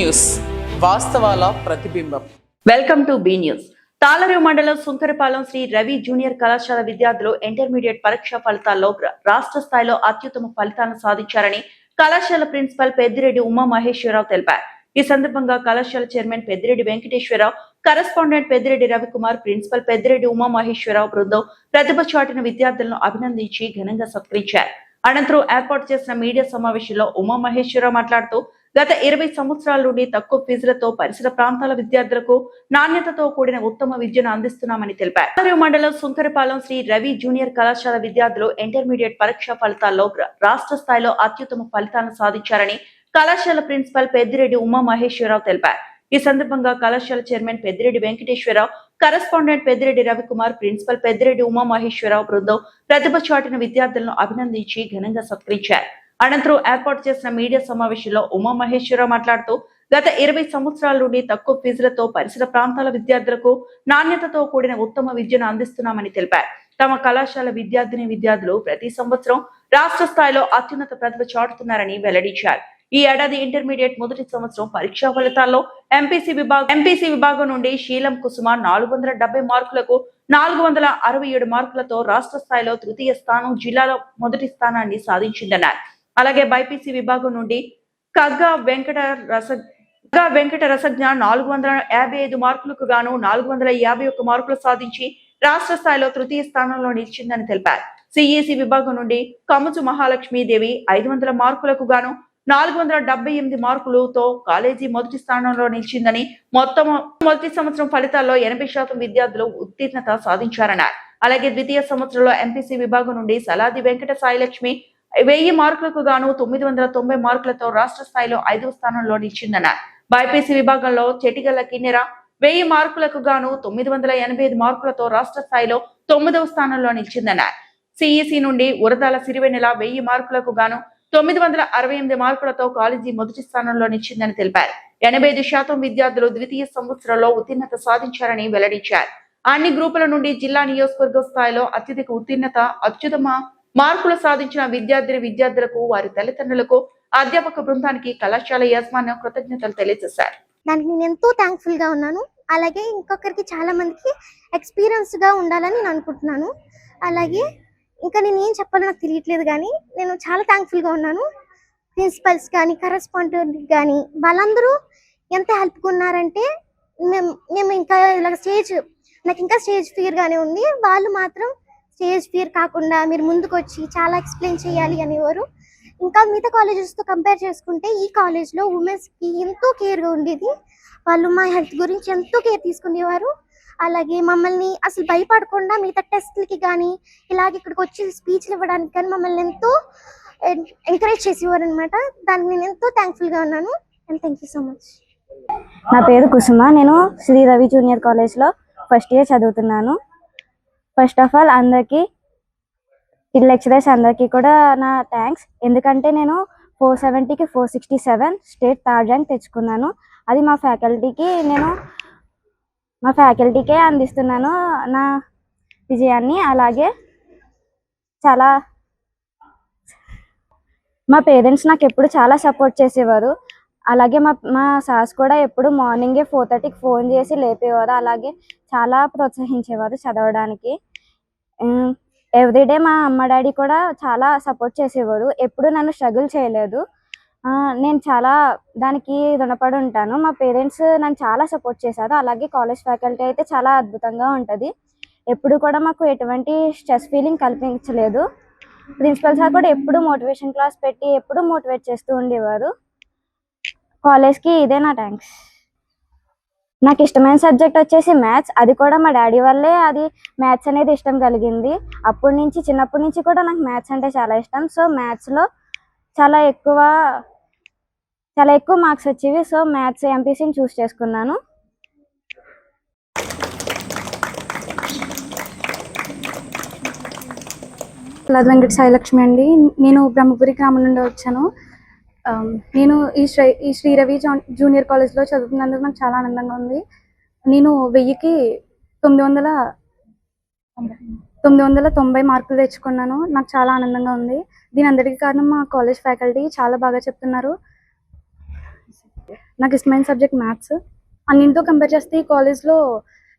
News వాస్తవాల ప్రతిబింబం. Welcome to be news. Tallarevu మండలం Sunkarapalem Shri Ravi junior కళాశాల విద్యార్థులు ఇంటర్మీడియట్ పరీక్ష ఫలితాల్లో రాష్ట్ర స్థాయిలో అత్యుత్తమ ఫలితాలను సాధించారని కళాశాల ప్రిన్సిపల్ పెద్దిరెడ్డి ఉమా మహేశ్వరరావు తెలిపారు. ఈ సందర్భంగా కళాశాల chairman Peddireddy Venkateswara Rao, correspondent Peddireddy Ravi Kumar, principal Peddireddy Uma Maheswara Rao బృందం ప్రతిభ చాటిన విద్యార్థులను అభినందించి ఘనంగా సత్కరించారు. అనంతరం ఏర్పాటు చేసిన మీడియా సమావేశంలో ఉమా మహేశ్వరరావు మాట్లాడుతూ గత 20 సంవత్సరాల నుండి తక్కువ ఫీజులతో పరిసర ప్రాంతాల విద్యార్థులకు నాణ్యతతో కూడిన ఉత్తమ విద్యను అందిస్తున్నామని తెలిపారు. తాళరేవు మండలం సుంకరపాలెం శ్రీ రవి జూనియర్ కళాశాల విద్యార్థులు ఇంటర్మీడియట్ పరీక్ష ఫలితాల్లో రాష్ట్ర స్థాయిలో అత్యుత్తమ ఫలితాలను సాధించారని కళాశాల ప్రిన్సిపల్ పెద్దిరెడ్డి ఉమా మహేశ్వరరావు తెలిపారు. ఈ సందర్భంగా కళాశాల chairman Peddireddy Venkateswara Rao, correspondent Peddireddy Ravi Kumar, principal Peddireddy Uma Maheswara Rao బృందం ప్రతిభ చాటిన విద్యార్థులను అభినందించి ఘనంగా సత్కరించారు. అనంతరం ఏర్పాటు చేసిన మీడియా సమావేశంలో ఉమా మహేశ్వరరావు మాట్లాడుతూ గత 20 సంవత్సరాల నుండి తక్కువ ఫీజులతో పరిసర ప్రాంతాల విద్యార్థులకు నాణ్యతతో కూడిన ఉత్తమ విద్యను అందిస్తున్నామని తెలిపారు. తమ కళాశాల విద్యార్థులు ప్రతి సంవత్సరం రాష్ట్ర స్థాయిలో అత్యున్నత ప్రతిభ చాటుతున్నారని వెల్లడించారు. ఈ ఏడాది ఇంటర్మీడియట్ మొదటి సంవత్సరం పరీక్షా ఫలితాల్లో ఎంపీసీ విభాగం నుండి శీలం కుసుమ 470 మార్కులకు 467 మార్కులతో రాష్ట్ర స్థాయిలో తృతీయ స్థానం, జిల్లాలో మొదటి స్థానాన్ని సాధించిందన్నారు. అలాగే బైపీసీ విభాగం నుండి కగ్గా వెంకట రసజ్ఞ 455 మార్కులకు గాను 451 మార్కులు సాధించి రాష్ట్ర స్థాయిలో తృతీయ స్థానంలో నిలిచిందని తెలిపారు. సిఈసి విభాగం నుండి కముచు మహాలక్ష్మీదేవి 500 మార్కులకు గాను 478 మార్కులతో కాలేజీ మొదటి స్థానంలో నిలిచిందని, మొదటి సంవత్సరం ఫలితాల్లో 80% విద్యార్థులు ఉత్తీర్ణత సాధించారన్నారు. అలాగే ద్వితీయ సంవత్సరంలో ఎంపీసీ విభాగం నుండి సలాది వెంకట సాయిలక్ష్మి 1000 మార్కులకు గాను 990 మార్కులతో రాష్ట్ర స్థాయిలో 5వ స్థానంలో నిలిచిందన్నారు. బైపీసీ విభాగంలో చెటిగల్ల కిన్నెర 1000 మార్కులకు గాను 985 మార్కులతో రాష్ట్ర స్థాయిలో 9వ స్థానంలో నిలిచిందన్నారు. సిఈసి నుండి ఉరదాల సిరివెన్నెల 1000 మార్కులకు గాను 968 మార్కులతో కాలేజీ మొదటి స్థానంలో నిలిచిందని తెలిపారు. 85% విద్యార్థులు ద్వితీయ సంవత్సరంలో ఉత్తీర్ణత సాధించారని వెల్లడించారు. అన్ని గ్రూపుల నుండి జిల్లా నియోజకవర్గ స్థాయిలో అత్యుత్తమ మార్కులు సాధించిన విద్యార్థులకు, వారి తల్లిదండ్రులకు, అధ్యాపక బృందానికి కళాశాల యాజమాన్యం కృతజ్ఞతలు తెలియజేశారు. దానికి నేను ఎంతో థ్యాంక్ఫుల్ గా ఉన్నాను. అలాగే ఇంకొకరికి చాలా మందికి ఎక్స్పీరియన్స్ గా ఉండాలని నేను అనుకుంటున్నాను. అలాగే ఇంకా నేను ఏం చెప్పాలో నాకు తెలియట్లేదు, కానీ నేను చాలా థ్యాంక్ఫుల్ గా ఉన్నాను. ప్రిన్సిపల్స్ కానీ, కరెస్పాండెంట్ కానీ వాళ్ళందరూ ఎంత హెల్ప్గా ఉన్నారంటే మేము ఇంకా ఇలా నాకు ఇంకా స్టేజ్ ఫియర్ గానే ఉంది. వాళ్ళు మాత్రం స్టేజ్ ఫియర్ కాకుండా మీరు ముందుకు వచ్చి చాలా ఎక్స్ప్లెయిన్ చేయాలి అనేవారు. ఇంకా మిగతా కాలేజెస్తో కంపేర్ చేసుకుంటే ఈ కాలేజ్లో ఉమెన్స్కి ఎంతో కేర్గా ఉండేది. వాళ్ళు మా హెల్త్ గురించి ఎంతో కేర్ తీసుకునేవారు. అలాగే మమ్మల్ని అసలు భయపడకుండా మిగతా టెస్ట్లకి కానీ ఇలాగ ఇక్కడికి వచ్చి స్పీచ్లు ఇవ్వడానికి కానీ మమ్మల్ని ఎంతో ఎంకరేజ్ చేసేవారు అనమాట. దానికి నేను ఎంతో థ్యాంక్ఫుల్గా ఉన్నాను. And thank you so much. నా పేరు కుసుమ. నేను శ్రీ రవి జూనియర్ కాలేజ్లో ఫస్ట్ ఇయర్ చదువుతున్నాను. ఫస్ట్ ఆఫ్ ఆల్ అందరికీ లెక్చరర్స్ అందరికీ కూడా నా థ్యాంక్స్. ఎందుకంటే నేను 470కి 467 స్టేట్ థర్డ్ ర్యాంక్ తెచ్చుకున్నాను. అది మా ఫ్యాకల్టీకే అందిస్తున్నాను నా విజయాన్ని. అలాగే మా పేరెంట్స్ నాకు ఎప్పుడు చాలా సపోర్ట్ చేసేవారు. అలాగే మా సార్స్ కూడా ఎప్పుడు మార్నింగే 4:30కి ఫోన్ చేసి లేపేవారు. అలాగే చాలా ప్రోత్సహించేవారు చదవడానికి. ఎవ్రీడే మా అమ్మ డాడీ కూడా చాలా సపోర్ట్ చేసేవారు. ఎప్పుడు నన్ను స్ట్రగుల్ చేయలేదు. నేను చాలా దానికి రుణపడి ఉంటాను. మా పేరెంట్స్ నన్ను చాలా సపోర్ట్ చేశారు. అలాగే కాలేజ్ ఫ్యాకల్టీ అయితే చాలా అద్భుతంగా ఉంటుంది. ఎప్పుడు కూడా మాకు ఎటువంటి స్ట్రెస్ ఫీలింగ్ కల్పించలేదు. ప్రిన్సిపల్ సార్ కూడా ఎప్పుడు మోటివేషన్ క్లాస్ పెట్టి ఎప్పుడు మోటివేట్ చేస్తూ ఉండేవారు. కాలేజ్కి ఇదే నా థ్యాంక్స్. నాకు ఇష్టమైన సబ్జెక్ట్ వచ్చేసి మ్యాథ్స్. అది కూడా మా డాడీ వల్లే అది మ్యాథ్స్ అనేది ఇష్టం కలిగింది. చిన్నప్పటి నుంచి కూడా నాకు మ్యాథ్స్ అంటే చాలా ఇష్టం. సో మ్యాథ్స్లో చాలా ఎక్కువ మార్క్స్ వచ్చేవి. సో మ్యాథ్స్ ఎంపీసీని చూస్ చేసుకున్నాను. వెంకట సాయిలక్ష్మి అండి. నేను బ్రహ్మపురి గ్రామం నుండి వచ్చాను. నేను ఈ శ్రీ రవి జూనియర్ కాలేజ్లో చదువుతున్నందుకు నాకు చాలా ఆనందంగా ఉంది. నేను 1000కి 990 మార్కులు తెచ్చుకున్నాను. నాకు చాలా ఆనందంగా ఉంది. దీని అందరికీ కారణం మా కాలేజ్ ఫ్యాకల్టీ చాలా బాగా చెప్తున్నారు. నాకు ఇష్టమైన సబ్జెక్ట్ మ్యాథ్స్. అన్నింటితో కంపేర్ చేస్తే ఈ కాలేజ్లో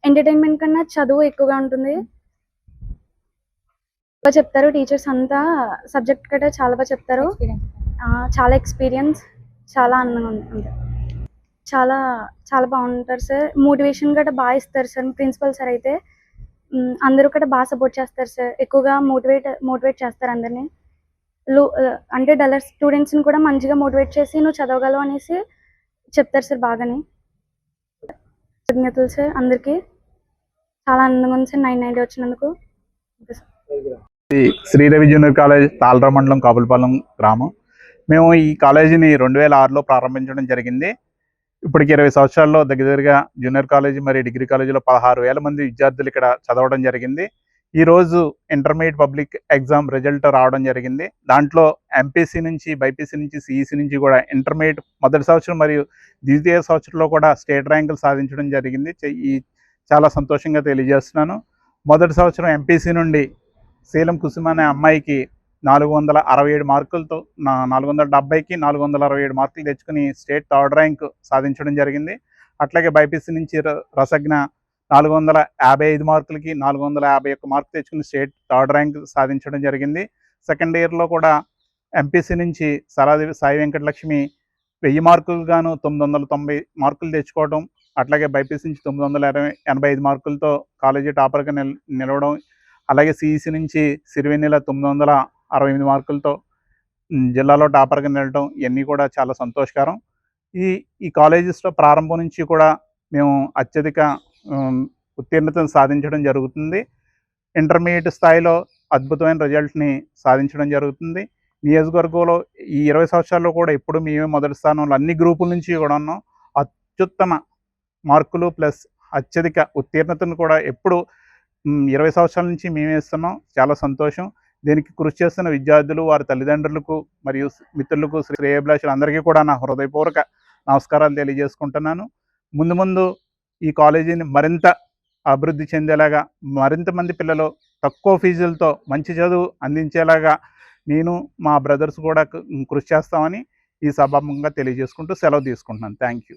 ఎంటర్టైన్మెంట్ కన్నా చదువు ఎక్కువగా ఉంటుంది. బాగా చెప్తారు టీచర్స్ అంతా, సబ్జెక్ట్ కంటే చాలా బాగా చెప్తారు. చాలా ఎక్స్పీరియన్స్, చాలా ఆనందంగా ఉంటుంది. చాలా చాలా బాగుంటారు సార్. మోటివేషన్ గట్రా బాగా ఇస్తారు సార్. ప్రిన్సిపల్ సార్ అయితే అందరూ కూడా బాగా సపోర్ట్ చేస్తారు సార్. ఎక్కువగా మోటివేట్ చేస్తారు అందరినీ. అంటే డల్లర్ స్టూడెంట్స్ని కూడా మంచిగా మోటివేట్ చేసి నువ్వు చదవగలవు అనేసి చెప్తారు సార్ బాగానే. కృతజ్ఞతలు సార్ అందరికీ. చాలా ఆనందంగా ఉంది సార్ 990 వచ్చినందుకు. శ్రీ రవి జూనియర్ కాలేజ్ తాళరా మండలం కాపులపాలెం గ్రామం. మేము ఈ కాలేజీని 2006లో ప్రారంభించడం జరిగింది. ఇప్పటికి 20 సంవత్సరాల్లో దగ్గరగా జూనియర్ కాలేజీ మరియు డిగ్రీ కాలేజీలో 16,000 మంది విద్యార్థులు ఇక్కడ చదవడం జరిగింది. ఈరోజు ఇంటర్మీడియట్ పబ్లిక్ ఎగ్జామ్ రిజల్ట్ రావడం జరిగింది. దాంట్లో ఎంపీసీ నుంచి, బైపీసీ నుంచి, సిఈసీ నుంచి కూడా ఇంటర్మీడియట్ మొదటి సంవత్సరం మరియు ద్వితీయ సంవత్సరంలో కూడా స్టేట్ ర్యాంకులు సాధించడం జరిగింది. చాలా సంతోషంగా తెలియజేస్తున్నాను. మొదటి సంవత్సరం ఎంపీసీ నుండి శీలం కుసుమ అనే అమ్మాయికి 467 మార్కులతో 470కి 467 మార్కులు తెచ్చుకుని స్టేట్ థర్డ్ ర్యాంక్ సాధించడం జరిగింది. అట్లాగే బైపీసీ నుంచి రసజ్ఞ 455 మార్కులకి 451 మార్కులు తెచ్చుకుని స్టేట్ థర్డ్ ర్యాంక్ సాధించడం జరిగింది. సెకండ్ ఇయర్లో కూడా ఎంపీసీ నుంచి సరాదేవి సాయి వెంకటలక్ష్మి 1000 మార్కులు గాను 990 మార్కులు తెచ్చుకోవడం, అట్లాగే బైపీసీ నుంచి 985 మార్కులతో కాలేజీ టాపర్గా నిలవడం, అలాగే సిఈసీ నుంచి సిరివెన్నెల 968 మార్కులతో జిల్లాలో టాపర్గా నిలవడం, ఇవన్నీ కూడా చాలా సంతోషకరం. ఈ కాలేజెస్లో ప్రారంభం నుంచి కూడా మేము అత్యధిక ఉత్తీర్ణతను సాధించడం జరుగుతుంది. ఇంటర్మీడియట్ స్థాయిలో అద్భుతమైన రిజల్ట్ని సాధించడం జరుగుతుంది. నియోజకవర్గంలో ఈ 20 సంవత్సరాల్లో కూడా ఎప్పుడు మేమే మొదటి స్థానంలో అన్ని గ్రూపుల నుంచి కూడా ఉన్నాం. అత్యుత్తమ మార్కులు ప్లస్ అత్యధిక ఉత్తీర్ణతను కూడా ఎప్పుడు 20 సంవత్సరాల నుంచి మేమే ఇస్తున్నాం. చాలా సంతోషం. దీనికి కృషి చేస్తున్న విద్యార్థులు, వారి తల్లిదండ్రులకు మరియు మిత్రులకు, శ్రేయోభిలాషులు అందరికీ కూడా నా హృదయపూర్వక నమస్కారాలు తెలియజేసుకుంటున్నాను. ముందు ఈ కాలేజీని మరింత అభివృద్ధి చెందేలాగా, మరింత మంది పిల్లలు తక్కువ ఫీజులతో మంచి చదువు అందించేలాగా నేను, మా బ్రదర్స్ కూడా కృషి చేస్తామని ఈ సభాముఖంగా తెలియజేసుకుంటూ సెలవు తీసుకుంటున్నాను. Thank you.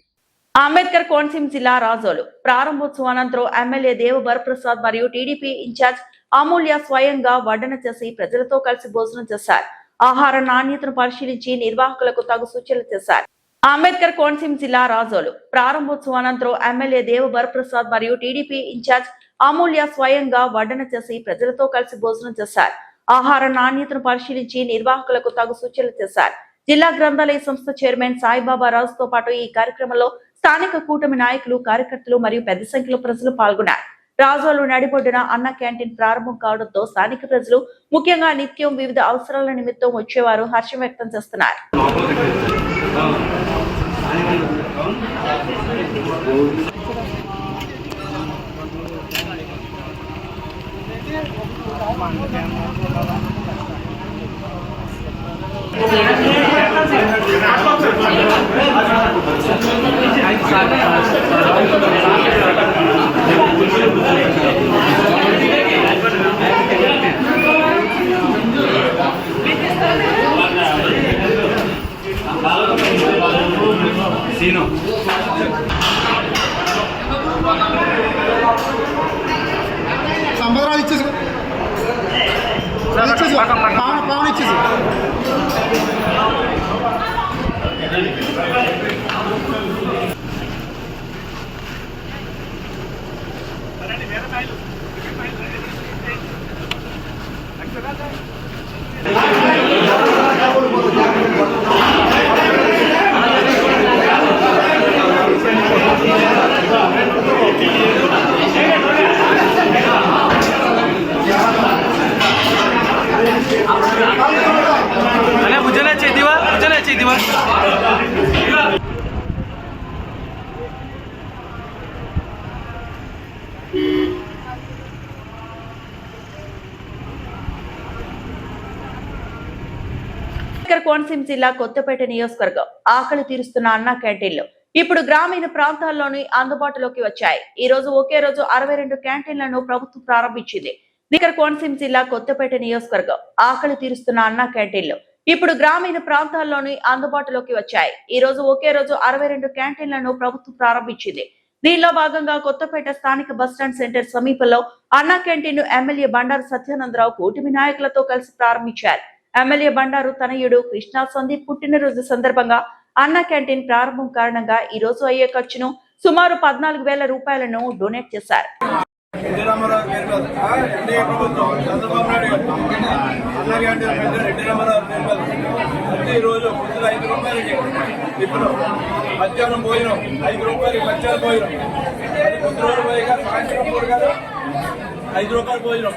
అంబేద్కర్ కోనసీమ జిల్లా రాజోలు ప్రారంభోత్సవం అనంతరం ఎమ్మెల్యే దేవ వరప్రసాద్ మరియు టీడీపీ ఇన్ఛార్జ్ అమూల్య స్వయంగా వడ్డన చేసి ప్రజలతో కలిసి భోజనం చేశారు. ఆహార నాణ్యతను పరిశీలించి నిర్వాహకులకు తగు సూచనలు చేశారు. అంబేద్కర్ కోనసీమ జిల్లా రాజోలు ప్రారంభోత్సవం అనంతరం ఎమ్మెల్యే దేవ వరప్రసాద్ మరియు టీడీపీ ఇన్ఛార్జ్ అమూల్య స్వయంగా వడ్డన చేసి ప్రజలతో కలిసి భోజనం చేశారు. ఆహార నాణ్యతను పరిశీలించి నిర్వాహకులకు తగు సూచనలు చేశారు. జిల్లా గ్రంథాలయ సంస్థ చైర్మన్ సాయిబాబా రాజుతో పాటు ఈ కార్యక్రమంలో స్థానిక కూటమి నాయకులు, కార్యకర్తలు మరియు పెద్ద సంఖ్యలో ప్రజలు పాల్గొన్నారు. రాజోలు నడిబొడ్డున అన్న క్యాంటీన్ ప్రారంభం కావడంతో స్థానిక ప్రజలు, ముఖ్యంగా నిత్యం వివిధ అవసరాల నిమిత్తం వచ్చేవారు హర్షం వ్యక్తం చేస్తున్నారు. సంబరాలు ఇచ్చేసి పావన ఇచ్చేసి కోనసీమ జిల్లా కొత్తపేట నియోజకవర్గం ఆకలి తీరుస్తున్న అన్న క్యాంటీన్లు ఇప్పుడు గ్రామీణ ప్రాంతాల్లోని అందుబాటులోకి వచ్చాయి. ఈ రోజు ఒకే రోజు 62 క్యాంటీన్లను ప్రభుత్వం ప్రారంభించింది. కోనసీమ జిల్లా కొత్తపేట నియోజకవర్గం ఆకలి తీరుస్తున్న అన్న క్యాంటీన్లు ఇప్పుడు గ్రామీణ ప్రాంతాల్లోని అందుబాటులోకి వచ్చాయి. ఈ రోజు ఒకే రోజు 62 క్యాంటీన్లను ప్రభుత్వం ప్రారంభించింది. దీనిలో భాగంగా కొత్తపేట స్థానిక బస్టాండ్ సెంటర్ సమీపంలో అన్నా క్యాంటీన్ ఎమ్మెల్యే బండారు సత్యానందరావు కూటమి నాయకులతో కలిసి ప్రారంభించారు. ఎమ్మెల్యే బండారు తనయుడు కృష్ణా సందీప్ పుట్టినరోజు సందర్భంగా అన్నా క్యాంటీన్ ప్రారంభం కారణంగా ఈ రోజు అయ్యే ఖర్చును సుమారు 14,000 రూపాయలను డొనేట్ చేశారు. రోజు పొద్దున 5 రూపాయలకి ఇప్పుడు మధ్యాహ్నం భోజనం 5 రూపాయలకి మధ్యాహ్నం భోజనం కొద్ది రోజులు పోయిగా సాయంత్రం పూట కదా 5 రూపాయలు భోజనం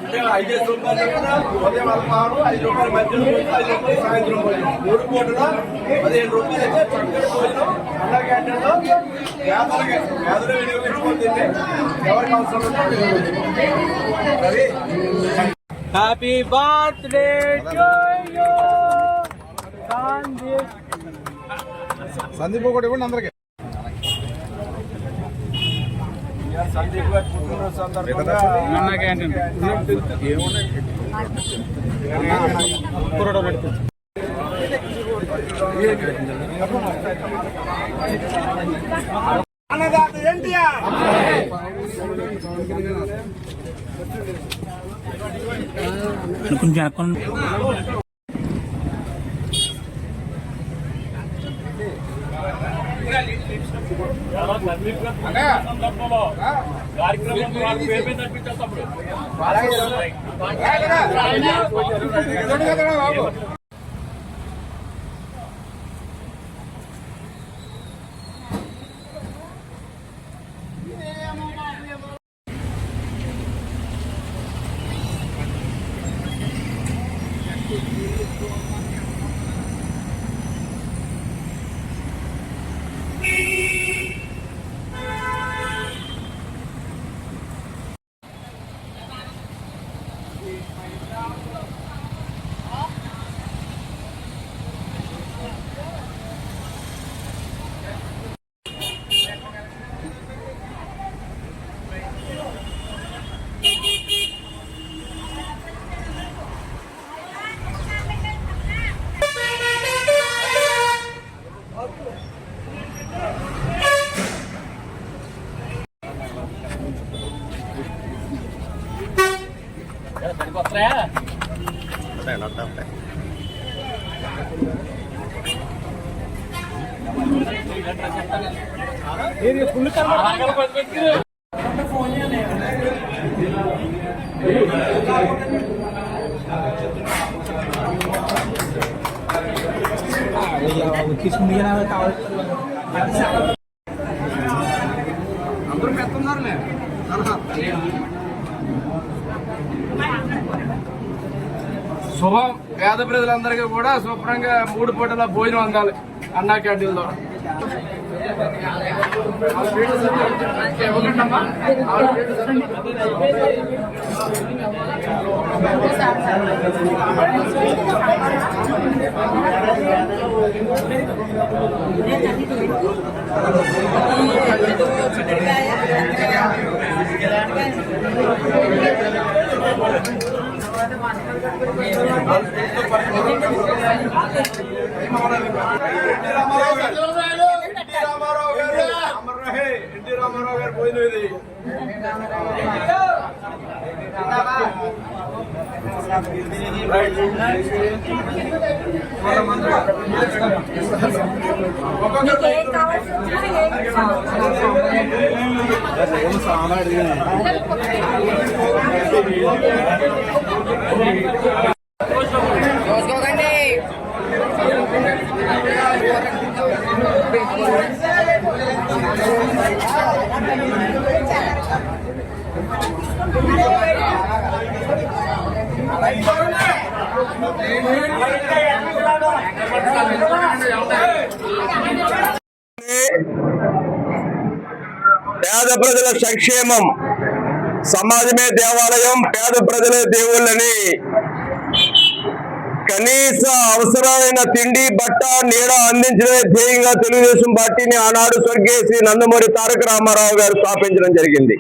అంటే 5 రూపాయలు ఉదయం అల్పాహారం 5 రూపాయలు మధ్యాహ్నం భోజనం 5 రూపాయలు సాయంత్రం భోజనం 3 పూటల 15 రూపాయలు అయితే చక్కటి భోజనం అన్నా క్యాంటీన్లో పేదలు వినియోగించుకుంటుంది ఎవరికి అవసరం happy birthday to you Sandeep ఒకటి ఇవ్వండి అందరికి. సందీప్ గారి పుట్టినరోజు సందర్భంగా అన్నా క్యాంటీన్ అన్నదాత ఎన్టీఆర్ అందరూ పెట్టున్నారులే. శుభం. పేద ప్రజలందరికీ కూడా శుభ్రంగా 3 పూటల భోజనం అందాలి అన్నా క్యాంటీన్ ద్వారా. ఎన్టీ రామారావు గారు పోయిన ఇది పేద ప్రజల సంక్షేమం, సమాజమే దేవాలయం, పేద ప్రజలే దేవుళ్ళని కనీస అవసరమైన తిండి, బట్ట, నీడ అందించడమే ధ్యేయంగా తెలుగుదేశం పార్టీని ఆనాడు స్వర్గీయ శ్రీ నందమూరి తారక రామారావు గారు స్థాపించడం జరిగింది.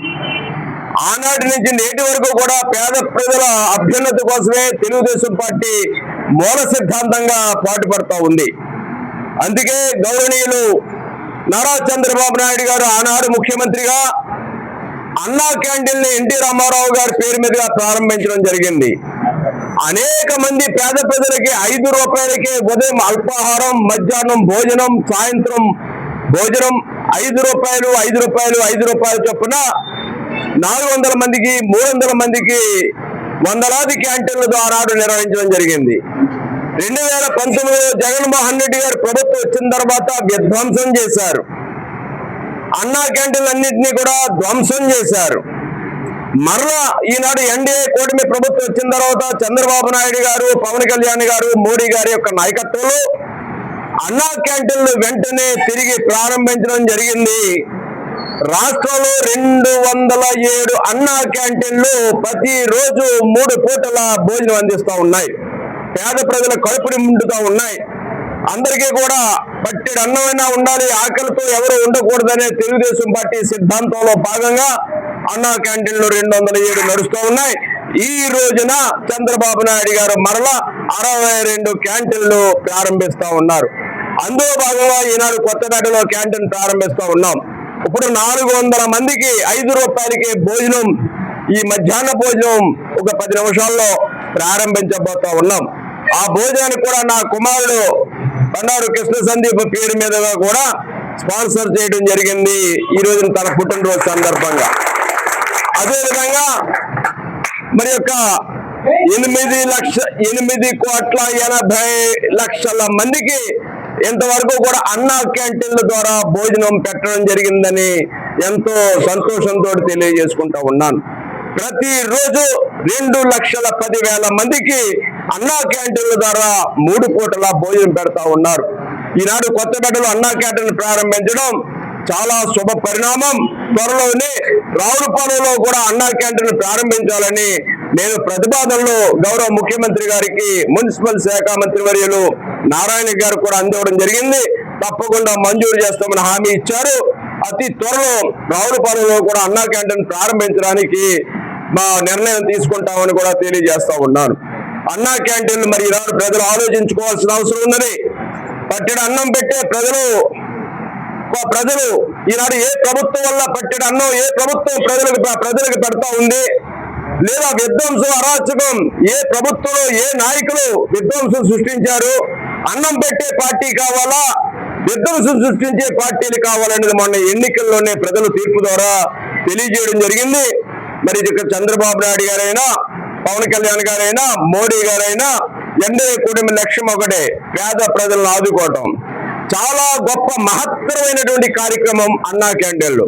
ఆనాటి నుంచి నేటి వరకు కూడా పేద ప్రజల అభ్యున్నతి కోసమే తెలుగుదేశం పార్టీ మూల సిద్ధాంతంగా పాటుపడతా ఉంది. అందుకే గౌరవనీయులు నారా చంద్రబాబు నాయుడు గారు ఆనాడు ముఖ్యమంత్రిగా అన్నా క్యాంటీన్ ఎన్టీ రామారావు గారి పేరు మీదుగా ప్రారంభించడం జరిగింది. అనేక మంది పేద ప్రజలకి 5 రూపాయలకే ఉదయం అల్పాహారం, మధ్యాహ్నం భోజనం, సాయంత్రం భోజనం 5 రూపాయలు 5 రూపాయలు 5 రూపాయలు చొప్పున 400 మందికి 300 మందికి వందలాది క్యాంటీన్ల ద్వారా నిర్వహించడం జరిగింది. 2019లో జగన్మోహన్ రెడ్డి గారు ప్రభుత్వం వచ్చిన తర్వాత విధ్వంసం చేశారు. అన్నా క్యాంటీన్లన్నింటినీ కూడా ధ్వంసం చేశారు. మరలా ఈనాడు ఎన్డీఏ కూటమి ప్రభుత్వం వచ్చిన తర్వాత చంద్రబాబు నాయుడు గారు, పవన్ కళ్యాణ్ గారు, మోడీ గారి యొక్క నాయకత్వంలో అన్నా క్యాంటీన్లు వెంటనే తిరిగి ప్రారంభించడం జరిగింది. రాష్ట్రంలో 207 అన్నా క్యాంటీన్లు ప్రతిరోజు 3 పూటల భోజనం అందిస్తూ ఉన్నాయి. పేద ప్రజల కడుపుని నిండుతూ ఉన్నాయి. అందరికీ కూడా పట్టెడు అన్నమైనా ఉండాలి, ఆకలితో ఎవరు ఉండకూడదనే తెలుగుదేశం పార్టీ సిద్ధాంతంలో భాగంగా అన్నా క్యాంటీన్లు 207 నడుస్తూ ఉన్నాయి. ఈ రోజున చంద్రబాబు నాయుడు గారు మరలా 62 క్యాంటీన్లు ప్రారంభిస్తూ ఉన్నారు. అందులో భాగంగా ఈనాడు కొత్తపేటలో క్యాంటీన్ ప్రారంభిస్తూ ఉన్నాం. ఇప్పుడు 400 మందికి 5 రూపాయలకి భోజనం, ఈ మధ్యాహ్న భోజనం ఒక 10 నిమిషాల్లో ప్రారంభించబోతా ఉన్నాం. ఆ భోజనానికి కూడా నా కుమారుడు బండారు కృష్ణ సందీప్ పేరు మీదుగా కూడా స్పాన్సర్ చేయడం జరిగింది ఈ రోజున తన పుట్టినరోజు సందర్భంగా. అదేవిధంగా మరి యొక్క 8,80,00,000 మందికి ఇంతవరకు కూడా అన్నా క్యాంటీన్ల ద్వారా భోజనం పెట్టడం జరిగిందని ఎంతో సంతోషంతో తెలియజేసుకుంటా ఉన్నాను. ప్రతిరోజు 2,10,000 మందికి అన్నా క్యాంటీన్ల ద్వారా 3 పూటల భోజనం పెడతా ఉన్నారు. ఈనాడు కొత్తపేటలో అన్నా క్యాంటీన్ ప్రారంభించడం చాలా శుభ పరిణామం. త్వరలోనే రావులపాలెంలో కూడా అన్నా క్యాంటీన్ ప్రారంభించాలని నేను ప్రతిపాదనలో గౌరవ ముఖ్యమంత్రి గారికి, మున్సిపల్ శాఖ మంత్రివర్యులు నారాయణ గారు కూడా అందివ్వడం జరిగింది. తప్పకుండా మంజూరు చేస్తామని హామీ ఇచ్చారు. అతి త్వరలో రావులపాలెంలో కూడా అన్నా క్యాంటీన్ ప్రారంభించడానికి మా నిర్ణయం తీసుకుంటామని కూడా తెలియజేస్తా ఉన్నాను. అన్నా క్యాంటీన్లు మరి ఈనాడు ప్రజలు ఆలోచించుకోవాల్సిన అవసరం ఉన్నది. పట్టెడు అన్నం పెట్టే ప్రజలు ఈనాడు ఏ ప్రభుత్వం వల్ల పట్టెడు అన్నం ఏ ప్రభుత్వం ప్రజలకు పెడతా ఉంది, లేదా విధ్వంసం అరాచకం ఏ ప్రభుత్వంలో ఏ నాయకులు విధ్వంసం సృష్టించారు, అన్నం పెట్టే పార్టీ కావాలా విధ్వంసం సృష్టించే పార్టీలు కావాలనేది మొన్న ఎన్నికల్లోనే ప్రజలు తీర్పు ద్వారా తెలియజేయడం జరిగింది. మరి ఇక్కడ చంద్రబాబు నాయుడు గారైనా, పవన్ కళ్యాణ్ గారైనా, మోడీ గారైనా ఎన్డీఏ కూటమి లక్ష్యం ఒకటే, పేద ప్రజలను ఆదుకోవటం. చాలా గొప్ప మహత్తరమైనటువంటి కార్యక్రమం అన్నా క్యాంటీన్లు.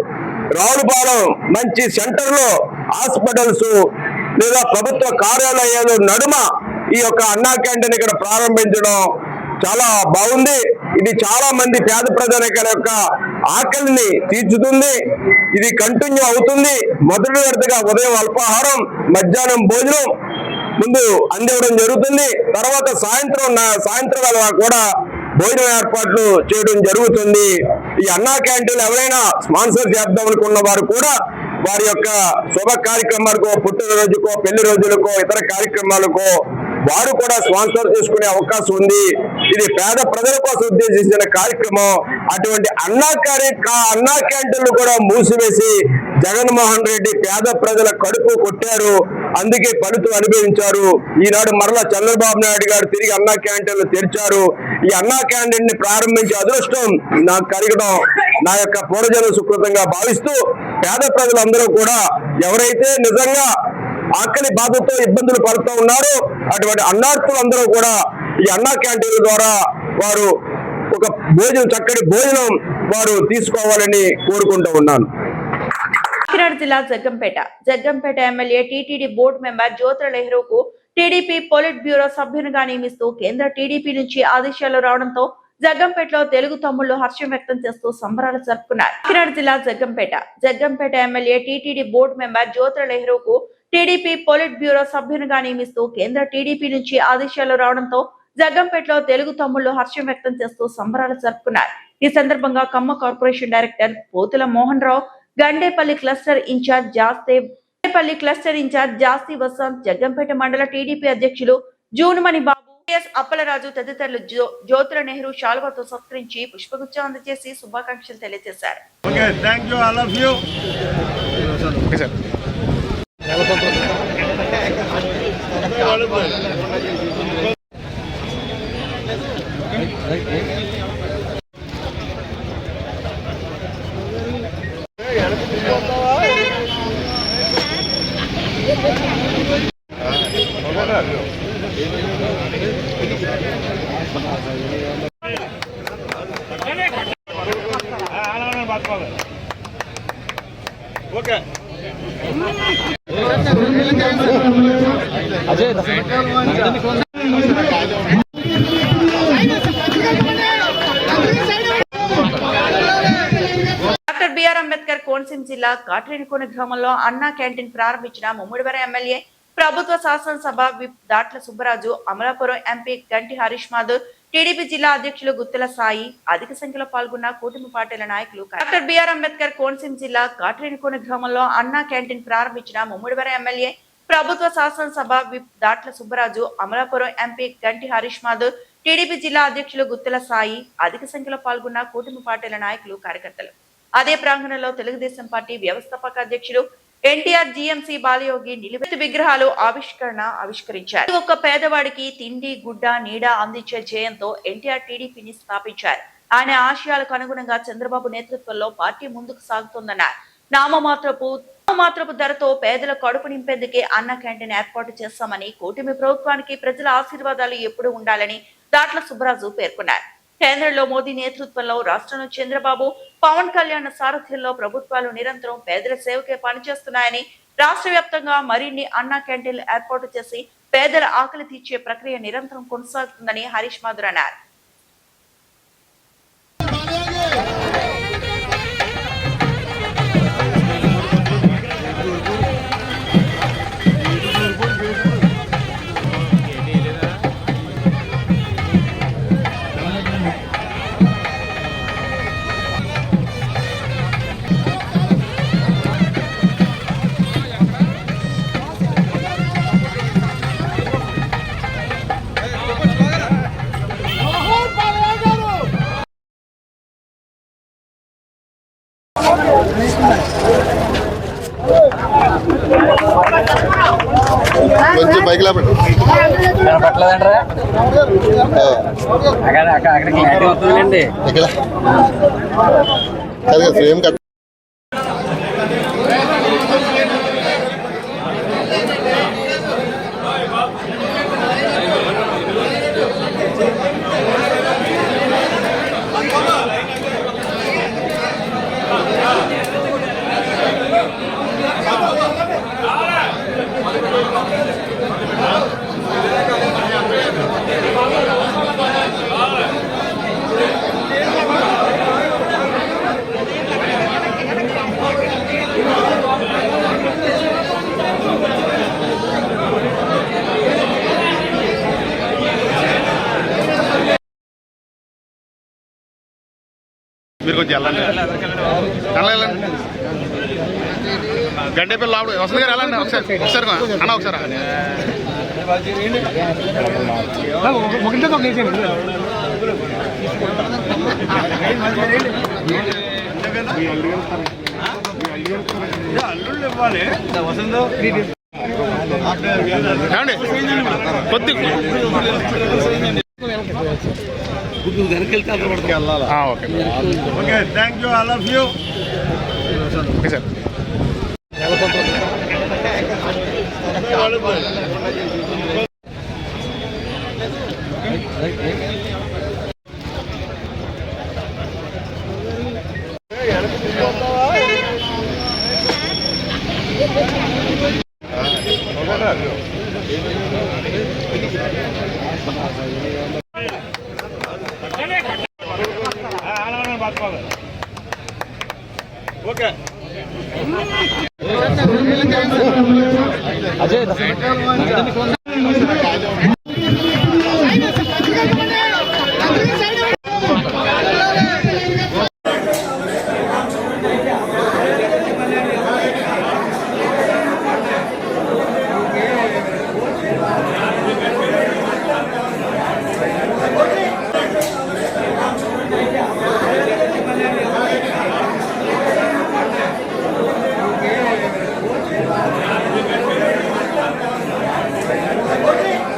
రావులపాలెం మంచి సెంటర్లో హాస్పిటల్స్ లేదా ప్రభుత్వ కార్యాలయాలు నడుమ ఈ యొక్క అన్నా క్యాంటీన్ ఇక్కడ ప్రారంభించడం చాలా బాగుంది. ఇది చాలా మంది పేద ప్రజల యొక్క ఆకలిని తీర్చుతుంది. ఇది కంటిన్యూ అవుతుంది. మొదటి విడతగా ఉదయం అల్పాహారం, మధ్యాహ్నం భోజనం ముందు అందివ్వడం జరుగుతుంది. తర్వాత సాయంత్రం వేళ కూడా భోజనం ఏర్పాట్లు చేయడం జరుగుతుంది. ఈ అన్నా క్యాంటీన్ ఎవరైనా స్పాన్సర్ చేద్దాం అనుకున్న వారు కూడా వారి యొక్క శుభ కార్యక్రమాలకో, పుట్టినరోజుకో, పెళ్లి రోజులకో, ఇతర కార్యక్రమాలకో వారు కూడా స్పాన్సర్ చేసుకునే అవకాశం ఉంది. ఇది పేద ప్రజల కోసం ఉద్దేశించిన కార్యక్రమం. అటువంటి అన్నా క్యాంటీన్లు కూడా మూసివేసి జగన్మోహన్ రెడ్డి పేద ప్రజల కడుపు కొట్టారు. అందుకే ఫలితం అనుభవించారు. ఈనాడు మరలా చంద్రబాబు నాయుడు గారు తిరిగి అన్నా క్యాంటీన్లు తెరిచారు. ఈ అన్నా క్యాంటీన్ ని ప్రారంభించే అదృష్టం నాకు కలగడం నా యొక్క పూర్వజన్మ సుకృతంగా భావిస్తూ పేద ప్రజలందరూ కూడా ఎవరైతే నిజంగా ఆకలి బాధతో ఇబ్బందులు పడుతూ ఉన్నారో అటువంటి అన్నార్థులందరూ కూడా ఈ అన్నా క్యాంటీన్ల ద్వారా వారు ఒక చక్కటి భోజనం వారు తీసుకోవాలని కోరుకుంటూ ఉన్నాను. కాకినాడ జిల్లా Jaggampeta MLA TTD board member Jyothula నెహ్రూకు టీడీపీ పొలిట్ బ్యూరో సభ్యునిగా నియమిస్తూ కేంద్ర టీడీపీ నుంచి ఆదేశాలు రావడంతో జగ్గంపేటలో తెలుగు తమ్ముళ్లు హర్షం వ్యక్తం చేస్తూ సంబరాలు జరుపుకున్నారు. కాకినాడ జిల్లా Jaggampeta MLA TTD board member Jyothula నెహ్రూకు టీడీపీ పొలిట్ బ్యూరో సభ్యునిగా నియమిస్తూ కేంద్ర టీడీపీ నుంచి ఆదేశాలు రావడంతో జగ్గంపేటలో తెలుగు తమ్ముళ్లు హర్షం వ్యక్తం చేస్తూ సంబరాలు జరుపుకున్నారు. ఈ సందర్భంగా కమ్మ కార్పొరేషన్ డైరెక్టర్ పోతుల మోహన్ రావు, గండేపల్లి క్లస్టర్ ఇన్ఛార్జ్ జాస్తి వసంత్, జగ్గంపేట మండల టీడీపీ అధ్యక్షులు జూనుమణి బాబు, అప్పలరాజు తదితరులు జ్యోతుల నెహ్రూ శాలువాతో సత్కరించి పుష్పగుచ్చం అందజేసి శుభాకాంక్షలు తెలియజేశారు. డాక్టర్ బిఆర్ అంబేద్కర్ కోనసీమ జిల్లా కాట్రేనికోన గ్రామంలో అన్నా క్యాంటీన్ ప్రారంభించిన ముమ్మిడివరం ఎమ్మెల్యే ప్రభుత్వ శాసనసభ విప్ దాట్ల సుబ్బరాజు, అమలాపురం ఎంపీ గంటి హరీష్ మాధవ్, టీడీపీ జిల్లా అధ్యక్షులు గుత్తుల సాయి అధిక సంఖ్యలో పాల్గొన్న కూటమి పార్టీల నాయకులు. డాక్టర్ బిఆర్ అంబేద్కర్ కోనసీమ జిల్లా కాట్రేనికోన గ్రామంలో అన్నా క్యాంటీన్ ప్రారంభించిన ముమ్మిడివరం ఎమ్మెల్యే ప్రభుత్వ శాసనసభ విప్ దాట్ల సుబ్బరాజు, అమలాపురం ఎంపీ గంటి హరీష్ మాధవ్, టీడీపీ జిల్లా అధ్యక్షులు గుత్తుల సాయి అధిక సంఖ్యలో పాల్గొన్న కూటమి పార్టీల నాయకులు, కార్యకర్తలు. అదే ప్రాంగణంలో తెలుగుదేశం పార్టీ వ్యవస్థాపక అధ్యక్షులు ఎన్టీఆర్, జీఎంసీ బాలయోగి నిలువెత్తు విగ్రహాలు ఆవిష్కరించారు. ఒక్క పేదవాడికి తిండి, గుడ్డ, నీడ అందించే ధ్యేయంతో ఎన్టీఆర్ టీడీపీని స్థాపించారు. ఆయన ఆశయాలకు అనుగుణంగా చంద్రబాబు నేతృత్వంలో పార్టీ ముందుకు సాగుతోందన్నారు. నామమాత్రపు ధరతో పేదల కడుపు నింపేందుకే అన్న క్యాంటీన్ ఏర్పాటు చేస్తామని, కూటమి ప్రభుత్వానికి ప్రజల ఆశీర్వాదాలు ఎప్పుడూ ఉండాలని దాట్ల సుబ్బరాజు పేర్కొన్నారు. కేంద్రంలో మోదీ నేతృత్వంలో, రాష్ట్రంలో చంద్రబాబు, పవన్ కళ్యాణ్ సారథ్యంలో ప్రభుత్వాలు నిరంతరం పేదల సేవకే పనిచేస్తున్నాయని, రాష్ట్ర వ్యాప్తంగా మరిన్ని అన్నా క్యాంటీన్లు ఏర్పాటు చేసి పేదల ఆకలి తీర్చే ప్రక్రియ నిరంతరం కొనసాగుతుందని హరీష్ మాధవ్ అన్నారు. కొంచెం బైక్ అక్కడికి ఫ్రేమ్ కట్ మీరు కొంచెం వెళ్ళండి, వెళ్ళండి. గంటేపల్లి లావుడు వసంత్ గారు వెళ్ళండి ఒకసారి అన్న ఒకసారి అల్లుళ్ళు ఇవ్వాలి వసంత్ కొద్ది okay thank you all of you. Okay sir. Okay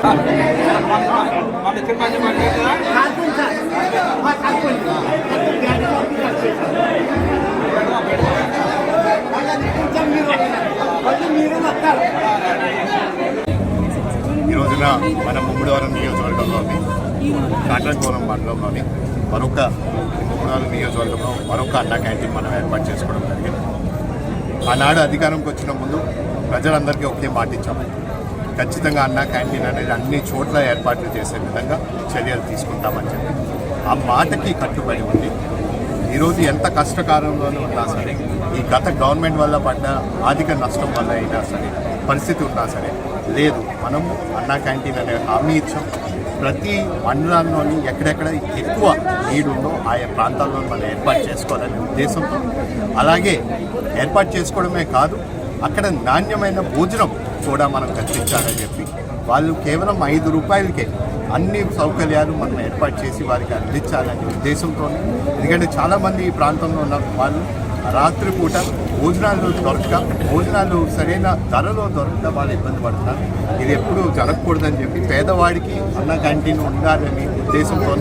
ఈ రోజున మన ముమ్మిడివరం నియోజకవర్గంలోని కాట్రాకోణం మండలంలోని ముమ్మిడివరం నియోజకవర్గంలో మరొక అన్నా క్యాంటీన్ మనం ఏర్పాటు చేసుకోవడం జరిగింది. ఆనాడు అధికారంకి వచ్చిన ముందు ప్రజలందరికీ ఒకే మాట ఇచ్చాము, ఖచ్చితంగా అన్నా క్యాంటీన్ అనేది అన్ని చోట్ల ఏర్పాట్లు చేసే విధంగా చర్యలు తీసుకుంటామని చెప్పి ఆ మాటకి కట్టుబడి ఉంది. ఈరోజు ఎంత కష్టకాలంలోనూ ఉన్నా సరే, ఈ గత గవర్నమెంట్ వల్ల పడ్డ ఆర్థిక నష్టం వల్ల అయినా సరే, పరిస్థితి ఉన్నా సరే, లేదు మనం అన్నా క్యాంటీన్ అనే హామీ ఇచ్చాం. ప్రతి మండలాల్లోని ఎక్కడెక్కడ ఎక్కువ నీడు ఉందో ఆయా ప్రాంతాల్లో మనం ఏర్పాటు చేసుకోవాలనే ఉద్దేశంతో, అలాగే ఏర్పాటు చేసుకోవడమే కాదు అక్కడ నాణ్యమైన భోజనం కూడా మనం కల్పించాలని చెప్పి వాళ్ళు కేవలం 5 రూపాయలకే అన్ని సౌకర్యాలు మనం ఏర్పాటు చేసి వారికి అందించాలనే ఉద్దేశంతో. ఎందుకంటే చాలామంది ఈ ప్రాంతంలో ఉన్న వాళ్ళు రాత్రిపూట భోజనాలు సరైన ధరలో దొరకక వాళ్ళు ఇబ్బంది పడుతున్నారు. ఇది ఎప్పుడు జరగకూడదని చెప్పి పేదవాడికి అన్న క్యాంటీన్ ఉండాలని ఉద్దేశంతో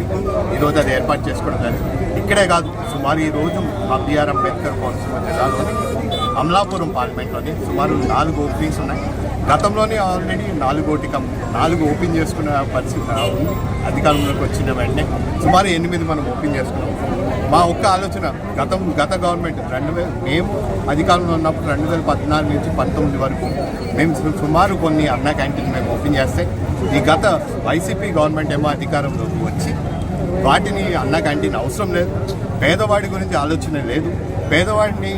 ఈరోజు అది ఏర్పాటు చేసుకోవడం జరిగింది. ఇక్కడే కాదు, సుమారు ఈరోజు మా బిఆర్ అంబేద్కర్ కోనసీమ జిల్లాలోని అమలాపురం పార్లమెంట్లోని సుమారు 4 ఓపెనింగ్స్ ఉన్నాయి. గతంలోనే ఆల్రెడీ 4 ఓపెన్ చేసుకున్న పరిస్థితి ఉంది. అధికారంలోకి వచ్చిన వెంటనే సుమారు 8 మనం ఓపెన్ చేసుకున్నాం. మా ఒక్క ఆలోచన గత గవర్నమెంట్ మేము అధికారంలో ఉన్నప్పుడు 2014 నుంచి 19 వరకు మేము సుమారు కొన్ని అన్నా క్యాంటీన్ మేము ఓపెన్ చేస్తే, ఈ గత వైసీపీ గవర్నమెంట్ ఏమో అధికారంలోకి వచ్చి వాటిని అన్నా క్యాంటీన్ అవసరం లేదు, పేదవాడి గురించి ఆలోచన లేదు, పేదవాడిని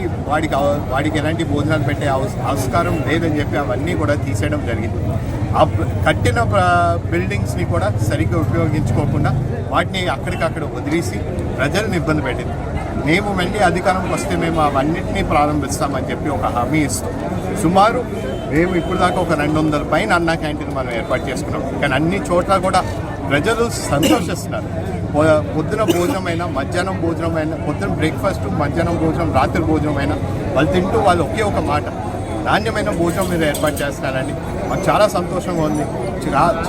వాడికి ఎలాంటి భోజనాలు పెట్టే ఆస్కారం లేదని చెప్పి అవన్నీ కూడా తీసేయడం జరిగింది. ఆ కట్టిన బిల్డింగ్స్ని కూడా సరిగ్గా ఉపయోగించుకోకుండా వాటిని అక్కడికక్కడ వదిలేసి ప్రజలను ఇబ్బంది పెట్టింది. మేము మళ్ళీ అధికారంకి వస్తే మేము అవన్నింటినీ ప్రారంభిస్తామని చెప్పి ఒక హామీ ఇస్తాం. సుమారు మేము ఇప్పుడు దాకా ఒక 200 పైన అన్నా క్యాంటీన్ మనం ఏర్పాటు చేసుకున్నాం. కానీ అన్ని చోట్ల కూడా ప్రజలు సంతోషిస్తున్నారు. పొద్దున భోజనమైనా, మధ్యాహ్నం భోజనమైనా, పొద్దున బ్రేక్ఫాస్ట్, మధ్యాహ్నం భోజనం, రాత్రి భోజనమైనా వాళ్ళు తింటూ వాళ్ళు ఒకే ఒక మాట, నాణ్యమైన భోజనం మీరు ఏర్పాటు చేస్తున్నారని మాకు చాలా సంతోషంగా ఉంది.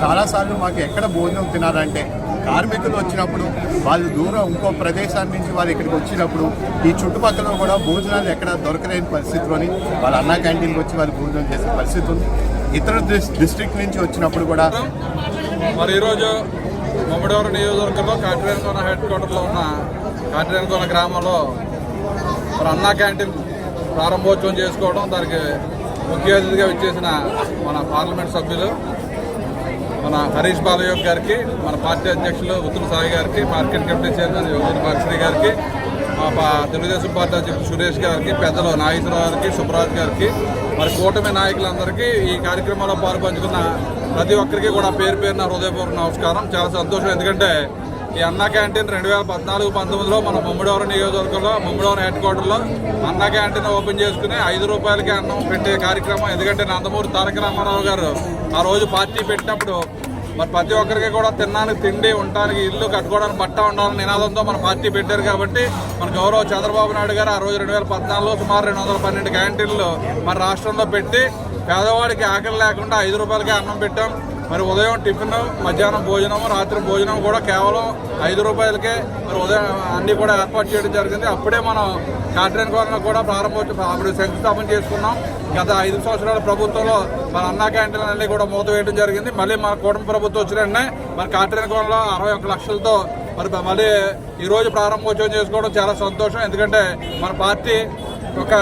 చాలాసార్లు మాకు ఎక్కడ భోజనం తినాలంటే కార్మికులు వచ్చినప్పుడు వాళ్ళు దూరం ఇంకో ప్రదేశాల నుంచి వాళ్ళు ఇక్కడికి వచ్చినప్పుడు ఈ చుట్టుపక్కల కూడా భోజనాలు ఎక్కడ దొరకలేని పరిస్థితిలోని వాళ్ళు అన్నా క్యాంటీన్కి వచ్చి వాళ్ళు భోజనం చేసే పరిస్థితి ఉంది. ఇతర డిస్ట్రిక్ట్ నుంచి వచ్చినప్పుడు కూడా మరి ఈరోజు ముమ్మిడివరం నియోజకవర్గంలో కాట్రేనికోన హెడ్ క్వార్టర్లో ఉన్న కాట్రేనికోన గ్రామంలో మరి అన్నా క్యాంటీన్ ప్రారంభోత్సవం చేసుకోవడం, దానికి ముఖ్య అతిథిగా విచ్చేసిన మన పార్లమెంట్ సభ్యులు మన హరీష్ బాలయోగ్ గారికి, మన పార్టీ అధ్యక్షులు ఉత్తర సాయి గారికి, మార్కెట్ కమిటీ చైర్మన్ యోగి భాస్కర్ గారికి, మా తెలుగుదేశం పార్టీ అధ్యక్షులు సురేష్ గారికి, పెద్దలు నాగేశ్వరరావు గారికి, సుబ్రాజ్ గారికి, మరి కూటమి నాయకులందరికీ ఈ కార్యక్రమంలో పాల్పంచుకున్న ప్రతి ఒక్కరికి కూడా పేరు పేరున హృదయపూర్వక నమస్కారం. చాలా సంతోషం. ఎందుకంటే ఈ అన్నా క్యాంటీన్ 2014-19లో మన ముమ్మిడివరం నియోజకవర్గంలో ముమ్మిడివరం హెడ్ క్వార్టర్లో అన్నా క్యాంటీన్ ఓపెన్ చేసుకుని 5 రూపాయలకి అన్నం పెట్టే కార్యక్రమం. ఎందుకంటే నందమూరి తారక రామారావు గారు ఆ రోజు పార్టీ పెట్టినప్పుడు మరి ప్రతి ఒక్కరికి కూడా తినడానికి తిండి, ఉండటానికి ఇల్లు, కట్టుకోవడానికి బట్ట ఉండాలని నినాదంతో మన పార్టీ పెట్టారు. కాబట్టి మన గౌరవ చంద్రబాబు నాయుడు గారు ఆ రోజు 2014లో సుమారు 212 క్యాంటీన్లు మన రాష్ట్రంలో పెట్టి పేదవాడికి ఆకలి లేకుండా 5 రూపాయలకే అన్నం పెట్టాం. మరి ఉదయం టిఫిన్, మధ్యాహ్నం భోజనం, రాత్రి భోజనం కూడా కేవలం 5 రూపాయలకే మరి ఉదయం అన్నీ కూడా ఏర్పాటు చేయడం జరిగింది. అప్పుడే మనం కాట్రేనికోనలో కూడా అప్పుడు శంకుస్థాపన చేసుకున్నాం. గత 5 సంవత్సరాల ప్రభుత్వంలో మన అన్నా క్యాంటీన్లు అన్నీ కూడా మూతవేయడం జరిగింది. మళ్ళీ మన కూటమి ప్రభుత్వం వచ్చిన వెంటనే మన కాట్రేనికోనలో 61 లక్షలతో మరి మళ్ళీ ఈరోజు ప్రారంభోత్సవం చేసుకోవడం చాలా సంతోషం. ఎందుకంటే మన పార్టీ ఒక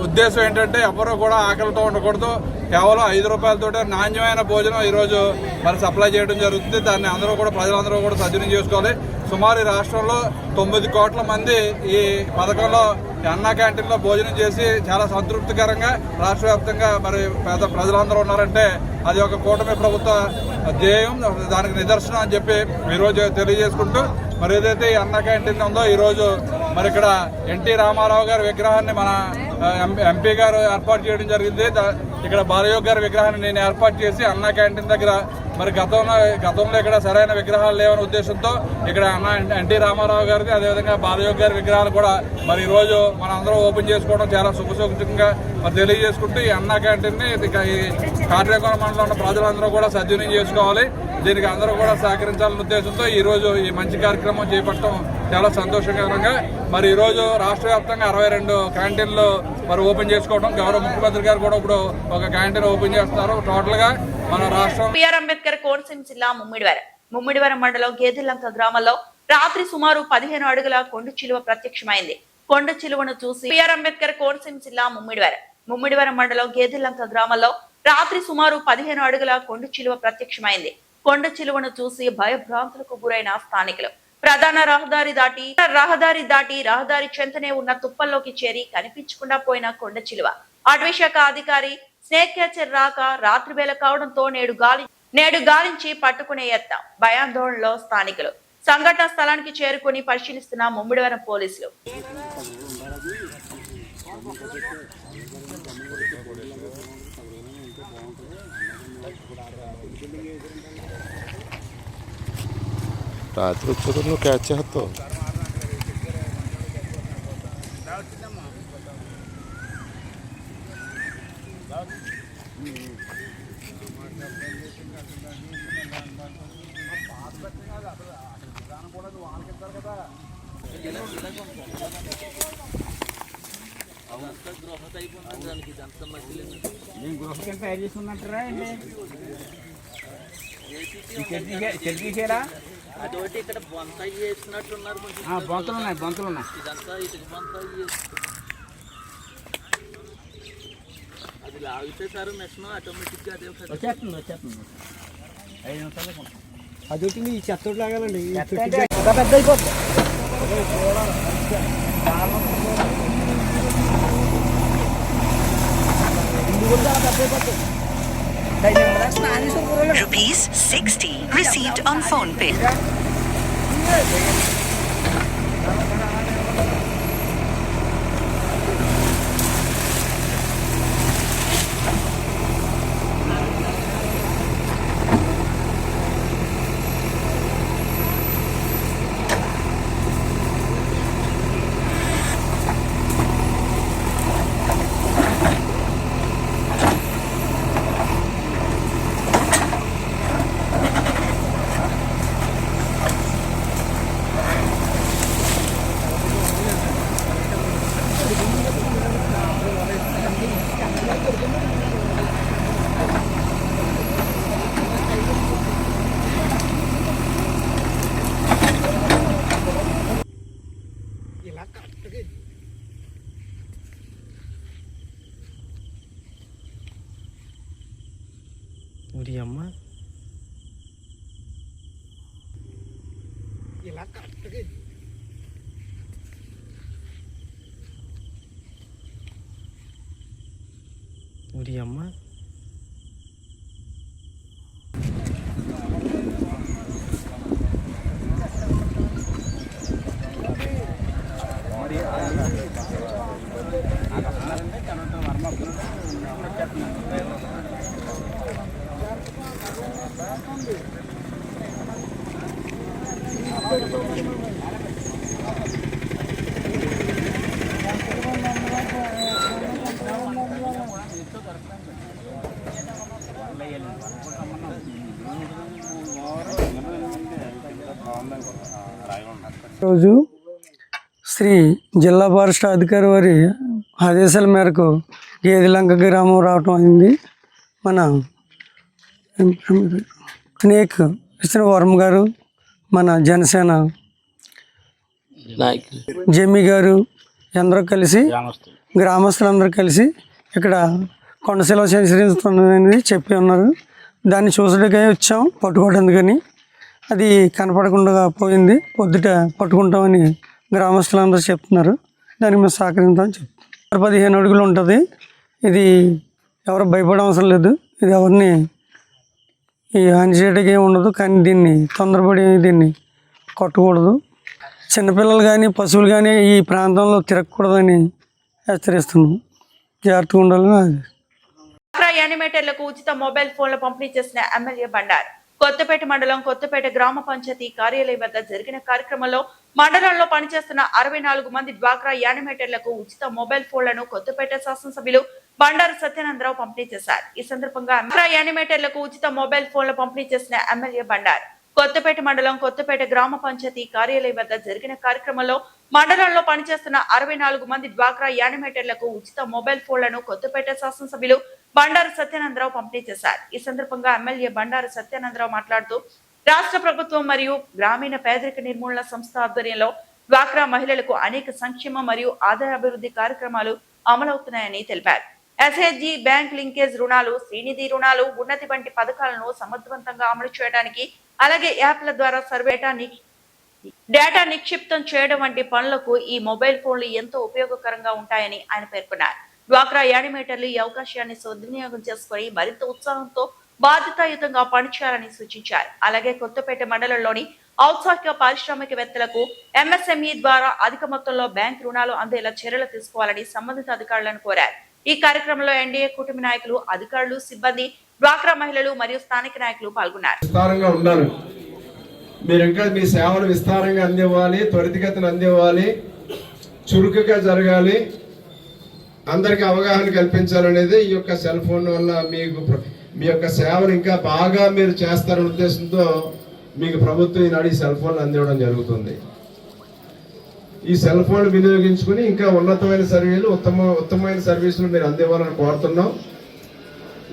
ఉద్దేశం ఏంటంటే ఎవరు కూడా ఆకలితో ఉండకూడదు, కేవలం 5 రూపాయలతో నాణ్యమైన భోజనం ఈరోజు మరి సప్లై చేయడం జరుగుతుంది. దాన్ని అందరూ కూడా ప్రజలందరూ కూడా సద్వినియోగం చేసుకోవాలి. సుమారు రాష్ట్రంలో 9 కోట్ల మంది ఈ పథకంలో అన్నా క్యాంటీన్లో భోజనం చేసి చాలా సంతృప్తికరంగా రాష్ట్ర వ్యాప్తంగా మరి పేద ప్రజలందరూ ఉన్నారంటే అది ఒక కూటమి ప్రభుత్వ ధ్యేయం, దానికి నిదర్శనం అని చెప్పి ఈరోజు తెలియజేసుకుంటూ మరి ఏదైతే ఈ అన్నా క్యాంటీన్ ఉందో ఈరోజు మరి ఇక్కడ ఎన్టీ రామారావు గారి విగ్రహాన్ని మన ఎంపీ గారు ఏర్పాటు చేయడం జరిగింది. ఇక్కడ బాలయోగ్ గారి విగ్రహాన్ని నేను ఏర్పాటు చేసి అన్నా క్యాంటీన్ దగ్గర మరి గతంలో ఇక్కడ సరైన విగ్రహాలు లేవనే ఉద్దేశంతో ఇక్కడ అన్న ఎన్టీ రామారావు గారిది అదేవిధంగా బాలయోగి గారి విగ్రహాలు కూడా మరి ఈరోజు మన అందరం ఓపెన్ చేసుకోవడం చాలా శుభసూచకంగా మరి తెలియజేసుకుంటూ ఈ అన్నా క్యాంటీన్ని ఈ కాట్రేకోన మండలంలో ఉన్న ప్రజలందరూ కూడా సద్వినియోగం చేసుకోవాలి. దీనికి అందరూ కూడా సహకరించాలనే ఉద్దేశంతో ఈరోజు ఈ మంచి కార్యక్రమం చేపట్టడం చాలా సంతోషకరంగా మరి ఈరోజు రాష్ట్ర వ్యాప్తంగా 62 క్యాంటీన్లు మరి ఓపెన్ చేసుకోవడం, గౌరవ ముఖ్యమంత్రి గారు కూడా ఇప్పుడు ఒక క్యాంటీన్ ఓపెన్ చేస్తున్నారు. టోటల్ గా మన రాష్ట్రం బిఆర్ అంబేద్కర్ కోనసీమ జిల్లా ముమ్మిడివరం మండలం గేదెలంక గ్రామంలో రాత్రి సుమారు 15 అడుగుల కొండ చిలువ ప్రత్యక్షమైంది. కొండ చిలువను చూసి బిఆర్ అంబేద్కర్ కోనసీమ జిల్లా ముమ్మిడివరం మండలం గేదెలంక గ్రామంలో రాత్రి సుమారు 15 అడుగుల కొండ చిలువ ప్రత్యక్షమైంది. కొండ చిలువను చూసి భయభ్రాంతులకు గురైన స్థానికులు ప్రధాన రహదారి దాటి రహదారి చెంతనే ఉన్న తుప్పల్లోకి చేరి కనిపించకుండా పోయిన కొండ చిలువ. అటవీ శాఖ అధికారి స్నేక్ క్యాచర్ రాక రాత్రి వేళ కావడంతో నేడు గాలించి పట్టుకునే యత్నం. భయాందోళనలో స్థానికులు. సంఘటన స్థలానికి చేరుకుని పరిశీలిస్తున్న ముమ్మిడివరం పోలీసులు. రాత్రి వచ్చేది నువ్వు క్యాచ్ చేస్తావు. తయారు చేసి ఉన్నట్టురా అదొకటి ఇక్కడ బొంత చేసినట్టున్నారు. బొంతలు ఉన్నాయి ఇదంతా ఇటుక బొంత అది లాగితే సార్ మెషిన్ ఆటోమేటిక్ గా అదే వచ్చేస్తుంది 5 నిమిషాలు అదొకటి ఈ చెత్త లాగాలండి పెద్ద అయిపోతుంది. ₹60 received on phone pay. అమ్మ ఇలా కరెక్ట్గా అమ్మ రోజు శ్రీ జిల్లా ఫారెస్ట్ అధికారి వారి ఆదేశాల మేరకు గేదెలంక గ్రామం రావటం అయింది. మన స్నేక్ విష్ణువర్మ గారు, మన జనసేన జమ్మి గారు అందరూ కలిసి గ్రామస్తులందరూ కలిసి ఇక్కడ కొండశిల సంచరిస్తుందని చెప్పి ఉన్నారు. దాన్ని చూసడానికే వచ్చాం, పట్టుకోవడానికని. అది కనపడకుండా పోయింది. పొద్దుట పట్టుకుంటామని గ్రామస్తులందరూ చెప్తున్నారు. దానికి మేము సహకరిస్తామని చెప్తాం. 15 అడుగులు ఉంటుంది. ఇది ఎవరు భయపడే అవసరం లేదు. ఇది ఎవరిని ఈ హాని చేయడానికి ఏమి ఉండదు. కానీ దీన్ని తొందరపడి దీన్ని కొట్టకూడదు. చిన్నపిల్లలు కానీ పశువులు కానీ ఈ ప్రాంతంలో తిరగకూడదని హెచ్చరిస్తున్నాం. జాగ్రత్తగా ఉండాలని. యానిమేటర్లకు ఉచిత మొబైల్ ఫోన్లు పంపిణీ చేసిన ఎమ్మెల్యే బండారు. కొత్తపేట మండలం కొత్తపేట గ్రామ పంచాయతీ కార్యాలయం వద్ద జరిగిన కార్యక్రమంలో మండలంలో పనిచేస్తున్న 64 మంది డ్వాక్రా యానిమేటర్లకు ఉచిత మొబైల్ ఫోన్లను కొత్తపేట శాసనసభ్యులు బండారు సత్యానందరావు పంపిణీ చేశారు. ఈ సందర్భంగా డ్వాక్రా యానిమేటర్లకు ఉచిత మొబైల్ ఫోన్లు పంపిణీ చేసిన ఎమ్మెల్యే బండారు కొత్తపేట మండలం కొత్తపేట గ్రామ పంచాయతీ కార్యాలయం వద్ద జరిగిన కార్యక్రమంలో మండలంలో పనిచేస్తున్న 64 మంది డ్వాక్రా యానిమేటర్లకు ఉచిత మొబైల్ ఫోన్లను కొత్తపేట శాసనసభ్యులు బండారు సత్యానందరావు పంపిణీ చేశారు. ఈ సందర్భంగా ఎమ్మెల్యే బండారు సత్యానందరావు మాట్లాడుతూ రాష్ట్ర ప్రభుత్వం మరియు గ్రామీణ పేదరిక నిర్మూలన సంస్థ ఆధ్వర్యంలో డ్వాక్రా మహిళలకు అనేక సంక్షేమ మరియు ఆదాయ అభివృద్ధి కార్యక్రమాలు అమలవుతున్నాయని తెలిపారు. ఎస్హెచ్జి బ్యాంక్ లింకేజ్ రుణాలు, శ్రీనిధి రుణాలు, ఉన్నతి వంటి పథకాలను సమర్థవంతంగా అమలు చేయడానికి అలాగే యాప్ల ద్వారా సర్వే డేటా నిక్షిప్తం చేయడం వంటి పనులకు ఈ మొబైల్ ఫోన్లు ఎంతో ఉపయోగకరంగా ఉంటాయని ఆయన పేర్కొన్నారు. డ్వాక్రా యానిమేటర్లు ఈ అవకాశాన్ని సద్వినియోగం చేసుకుని మరింత ఉత్సాహంతో బాధ్యతాయుతంగా పనిచేయాలని సూచించారు. అలాగే కొత్తపేట మండలంలోని ఔత్సాహిక పారిశ్రామికవేత్తలకు ఎంఎస్ఎంఈ ద్వారా అధిక మొత్తంలో బ్యాంక్ రుణాలు అందేలా చర్యలు తీసుకోవాలని సంబంధిత అధికారులను కోరారు. ఈ కార్యక్రమంలో ఎన్డీఏ కూటమి నాయకులు, అధికారులు, సిబ్బంది, డ్వాక్రా మహిళలు మరియు స్థానిక నాయకులు పాల్గొన్నారు. మీరు ఇంకా మీ సేవలు విస్తారంగా అందివ్వాలి, త్వరితగతిన అందివ్వాలి, చురుకుగా జరగాలి, అందరికి అవగాహన కల్పించాలనేది ఈ యొక్క సెల్ ఫోన్ వల్ల మీ యొక్క సేవలు ఇంకా బాగా మీరు చేస్తారనే ఉద్దేశంతో మీకు ప్రభుత్వం ఈనాడు ఈ సెల్ ఫోన్లు అందివ్వడం జరుగుతుంది. ఈ సెల్ ఫోన్ వినియోగించుకుని ఇంకా ఉన్నతమైన సర్వీసులు, ఉత్తమమైన సర్వీసులు మీరు అందివ్వాలని కోరుతున్నాం.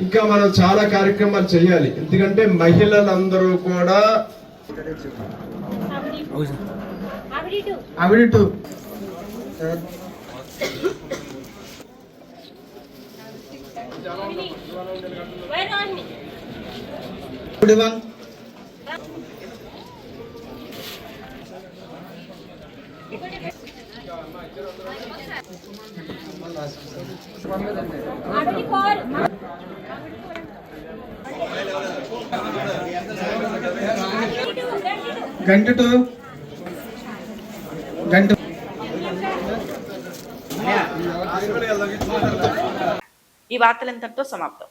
ఇంకా మనం చాలా కార్యక్రమాలు చేయాలి. ఎందుకంటే మహిళలందరూ కూడా ఈ వార్తలంతటితో సమాప్తం.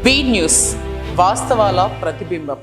బీ న్యూస్, వాస్తవాల ప్రతిబింబం.